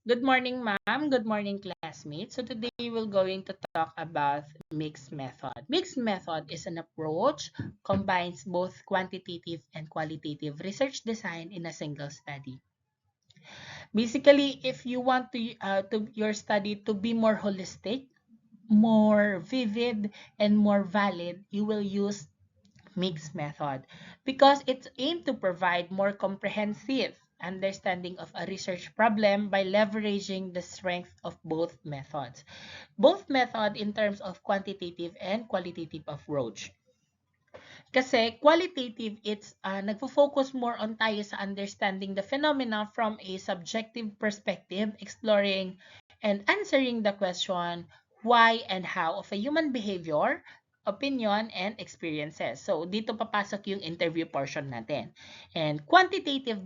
Good morning, ma'am. Good morning, classmates. So today we're going to talk about mixed method. Mixed method is an approach combines both quantitative and qualitative research design in a single study. Basically, if you want to your study to be more holistic, more vivid, and more valid, you will use mixed method because it's aimed to provide more comprehensive understanding of a research problem by leveraging the strength of both methods. Both method in terms of quantitative and qualitative approach. Kasi qualitative, it's nagfo-focus more on tayo sa understanding the phenomena from a subjective perspective, exploring and answering the question why and how of a human behavior, opinion, and experiences. So, dito papasok yung interview portion natin. And quantitative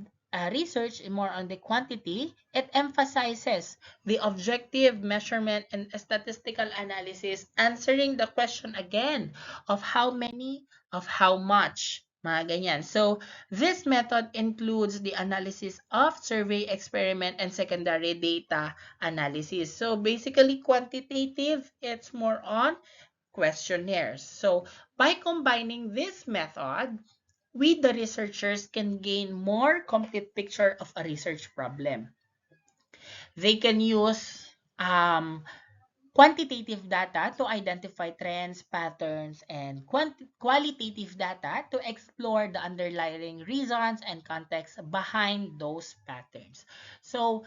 research is more on the quantity. It emphasizes the objective measurement and statistical analysis, answering the question again of how many, of how much, mga ganyan. So, this method includes the analysis of survey experiment and secondary data analysis. So, basically, quantitative, it's more on questionnaires. So, by combining this method, we, the researchers, can gain more complete picture of a research problem. They can use quantitative data to identify trends, patterns, and qualitative data to explore the underlying reasons and context behind those patterns. So,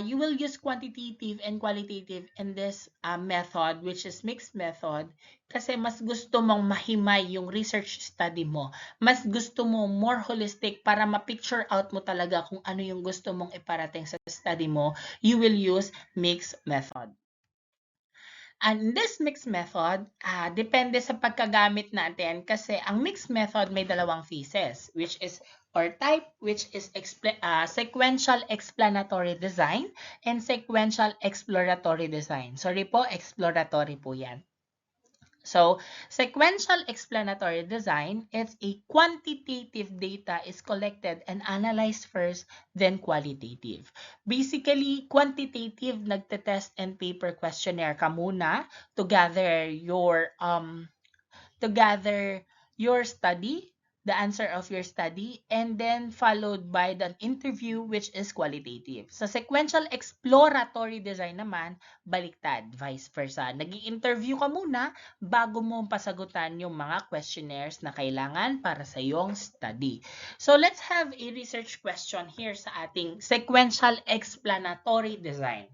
you will use quantitative and qualitative in this method, which is mixed method, kasi mas gusto mong mahimay yung research study mo. Mas gusto mo more holistic para ma-picture out mo talaga kung ano yung gusto mong iparating sa study mo. You will use mixed method. And this mixed method, depende sa pagkagamit natin kasi ang mixed method may dalawang pieces, which is or type, which is sequential explanatory design and sequential exploratory design. Sorry po, exploratory po yan. So, sequential explanatory design, it's a quantitative data is collected and analyzed first, then qualitative. Basically, quantitative, nagte-test and paper questionnaire ka muna to gather your study, the answer of your study, and then followed by the interview, which is qualitative. Sa sequential exploratory design naman, baliktad, vice versa. Nag-i-interview ka muna bago mo pasagutan yung mga questionnaires na kailangan para sa iyong study. So let's have a research question here sa ating sequential explanatory design.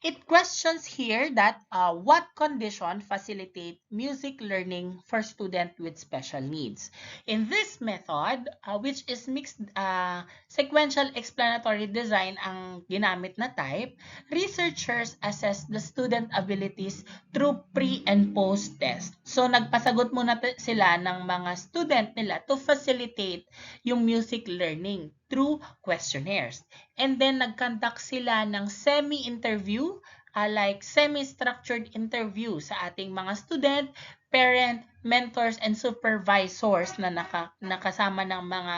It questions here that what condition facilitate music learning for students with special needs. In this method, which is mixed sequential explanatory design ang ginamit na type, researchers assess the student abilities through pre and post test. So nagpasagot muna sila ng mga student nila to facilitate yung music learning through questionnaires. And then, nag-conduct sila ng semi-interview, like semi-structured interview sa ating mga student, parent, mentors, and supervisors na nakasama ng mga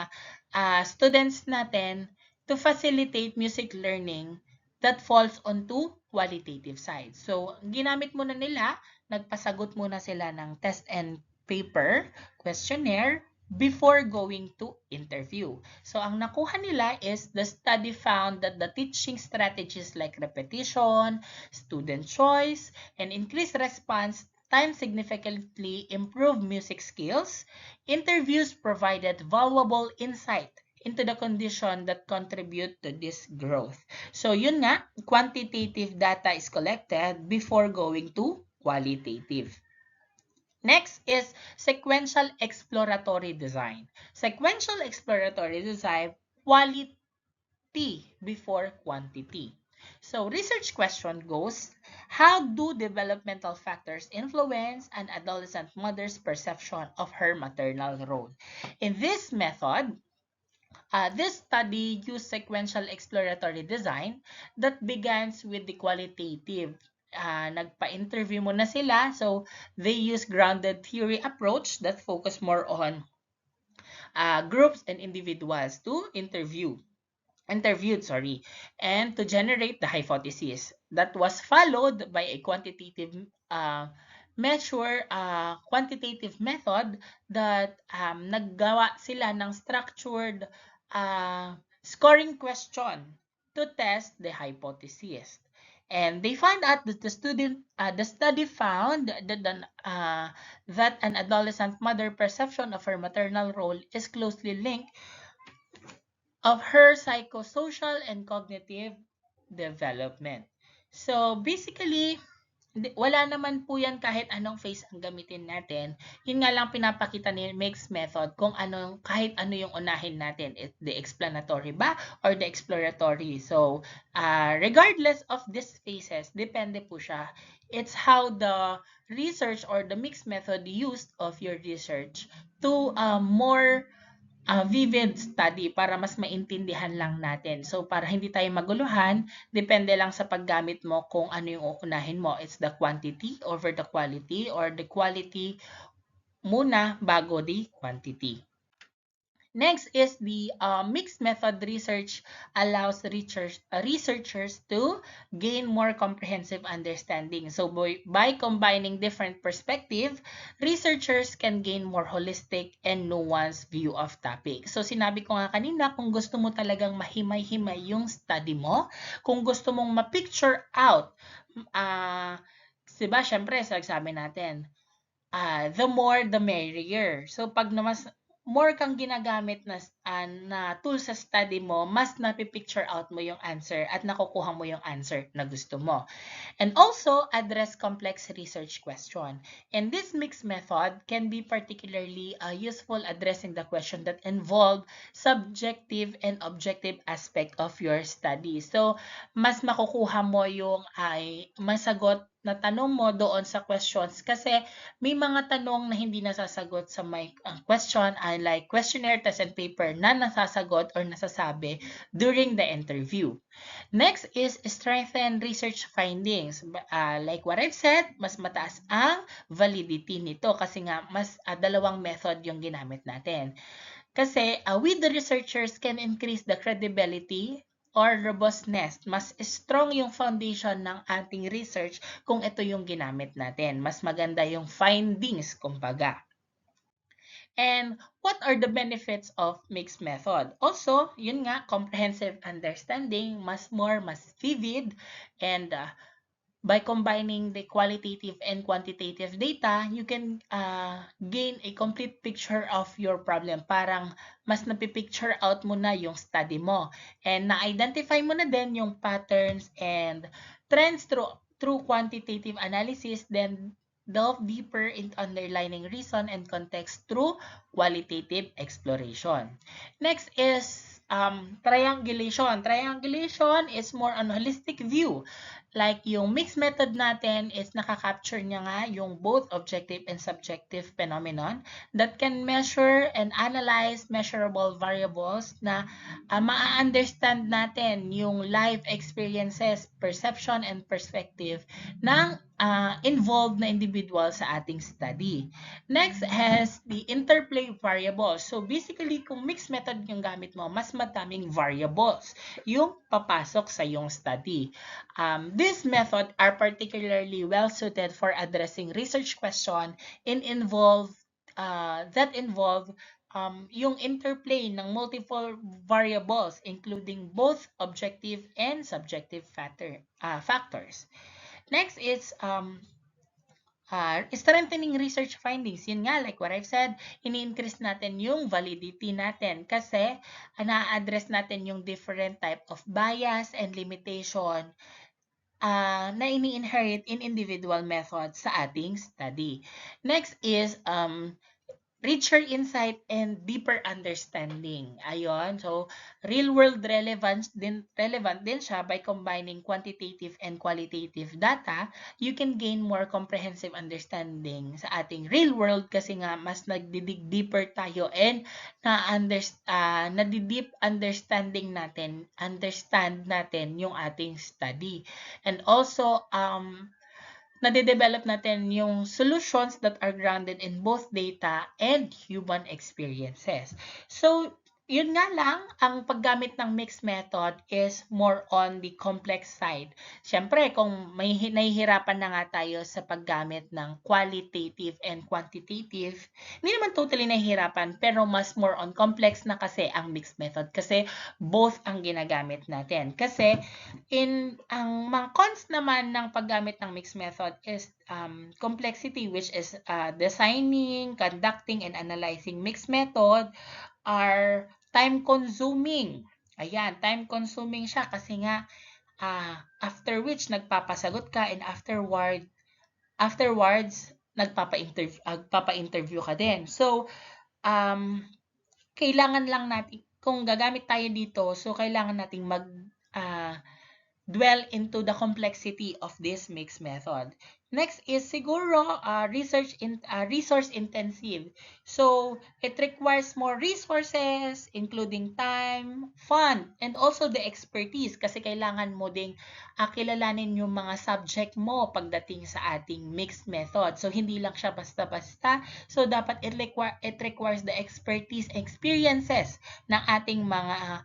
students natin to facilitate music learning that falls onto qualitative side. So, ginamit muna nila, nagpasagot muna sila ng test and paper questionnaire before going to interview. So, ang nakuha nila is the study found that the teaching strategies like repetition, student choice, and increased response time significantly improved music skills. Interviews provided valuable insight into the condition that contribute to this growth. So, yun nga, quantitative data is collected before going to qualitative. Next is sequential exploratory design. Sequential exploratory design, quality before quantity. So research question goes, how do developmental factors influence an adolescent mother's perception of her maternal role? In this method, this study used sequential exploratory design that begins with the qualitative. Nagpa-interview muna sila, so they use grounded theory approach that focus more on groups and individuals to interview. and to generate the hypothesis. That was followed by a quantitative method that naggawa sila ng structured scoring question to test the hypothesis. And they found out that the study found that an adolescent mother perception of her maternal role is closely linked of her psychosocial and cognitive development. So basically, wala naman po yan kahit anong phase ang gamitin natin. Yun nga lang pinapakita ni mixed method kung kahit ano yung unahin natin. The explanatory ba or the exploratory. So, regardless of these phases, depende po siya. It's how the research or the mixed method used of your research to more vivid study para mas maintindihan lang natin. So, para hindi tayo maguluhan, depende lang sa paggamit mo kung ano yung uunahin mo. It's the quantity over the quality or the quality muna bago the quantity. Next is the mixed method research allows researchers to gain more comprehensive understanding. So by combining different perspectives, researchers can gain more holistic and nuanced view of topic. So sinabi ko nga kanina, kung gusto mo talagang mahimay-himay yung study mo, kung gusto mong ma-picture out, diba, syempre, sa examen natin, the more the merrier. So pag mas more kang ginagamit na tool sa study mo, mas napipicture out mo yung answer at nakukuha mo yung answer na gusto mo. And also, address complex research question. And this mixed method can be particularly useful addressing the question that involve subjective and objective aspect of your study. So, mas makukuha mo yung masagot na tanong mo doon sa questions kasi may mga tanong na hindi nasasagot sa my question like questionnaire, test, and paper na nasasagot or nasasabi during the interview. Next is strengthen research findings. Like what I've said, mas mataas ang validity nito kasi nga mas dalawang method yung ginamit natin. Kasi we the researchers can increase the credibility or robustness. Mas strong yung foundation ng ating research kung ito yung ginamit natin. Mas maganda yung findings, kumbaga. And what are the benefits of mixed method? Also, yun nga, comprehensive understanding, mas vivid, and by combining the qualitative and quantitative data, you can gain a complete picture of your problem. Parang mas napipicture out mo na yung study mo. And na-identify mo na din yung patterns and trends through quantitative analysis, then delve deeper into underlying reason and context through qualitative exploration. Next is triangulation. Triangulation is more on holistic view. Like yung mixed method natin is nakaka-capture niya nga yung both objective and subjective phenomenon that can measure and analyze measurable variables na ma-understand natin yung life experiences, perception, and perspective ng involved na individual sa ating study. Next has the interplay variables. So basically, kung mixed method yung gamit mo, mas madaming variables yung papasok sa yung study. This method are particularly well suited for addressing research question that involve yung interplay ng multiple variables including both objective and subjective factors. Next is strengthening research findings. Yun nga, like what I've said, ini-increase natin yung validity natin kasi na-address natin yung different type of bias and limitation na ini-inherit in individual methods sa ating study. Next is richer insight and deeper understanding. Ayon, so real-world relevant din siya by combining quantitative and qualitative data. You can gain more comprehensive understanding sa ating real world kasi nga mas nagdidig deeper tayo and nadi-deep understand natin yung ating study. And also, nade-develop natin yung solutions that are grounded in both data and human experiences. So, Yun nga lang, ang paggamit ng mixed method is more on the complex side. Siyempre, kung may nahihirapan na nga tayo sa paggamit ng qualitative and quantitative, hindi naman totally nahihirapan, pero mas more on complex na kasi ang mixed method kasi both ang ginagamit natin. Kasi ang mga cons naman ng paggamit ng mixed method is complexity, which is designing, conducting, and analyzing mixed method are time-consuming. Ayan, time-consuming siya kasi nga after which nagpapasagot ka and afterwards nagpapa-interview ka din. So, kailangan lang natin kung gagamit tayo dito, so kailangan nating dwell into the complexity of this mixed method. Next is siguro resource intensive. So it requires more resources, including time, fund, and also the expertise kasi kailangan mo ding kilalanin yung mga subject mo pagdating sa ating mixed method. So hindi lang siya basta-basta. So dapat it requires the expertise, experiences ng ating mga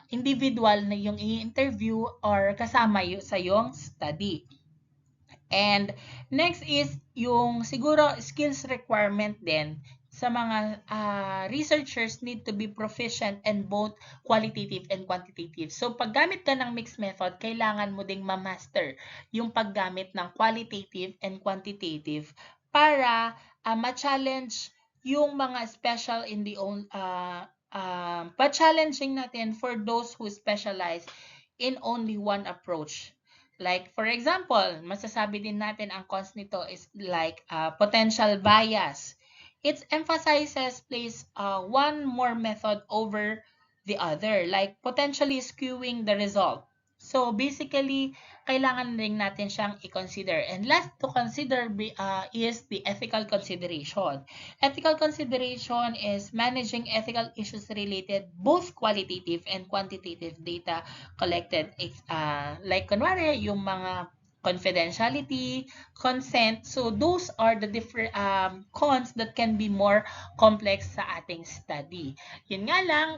individual na yung i-interview or kasama sa yung study. And next is yung siguro skills requirement din sa mga researchers need to be proficient in both qualitative and quantitative. So paggamit ka ng mixed method, kailangan mo ding ma-master yung paggamit ng qualitative and quantitative para ma-challenge yung mga special in the own pa-challenging natin for those who specialize in only one approach. Like, for example, masasabi din natin ang cons nito is like potential bias. It emphasizes place one more method over the other, like potentially skewing the result. So, basically, kailangan rin natin siyang i-consider. And last to consider is the ethical consideration. Ethical consideration is managing ethical issues related both qualitative and quantitative data collected. Like, kunwari, yung mga confidentiality, consent. So those are the different cons that can be more complex sa ating study. Yun nga lang,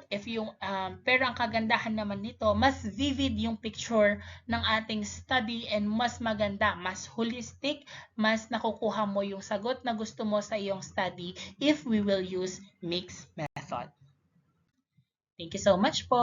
pero ang kagandahan naman nito, mas vivid yung picture ng ating study and mas maganda, mas holistic, mas nakukuha mo yung sagot na gusto mo sa iyong study if we will use mixed method. Thank you so much po.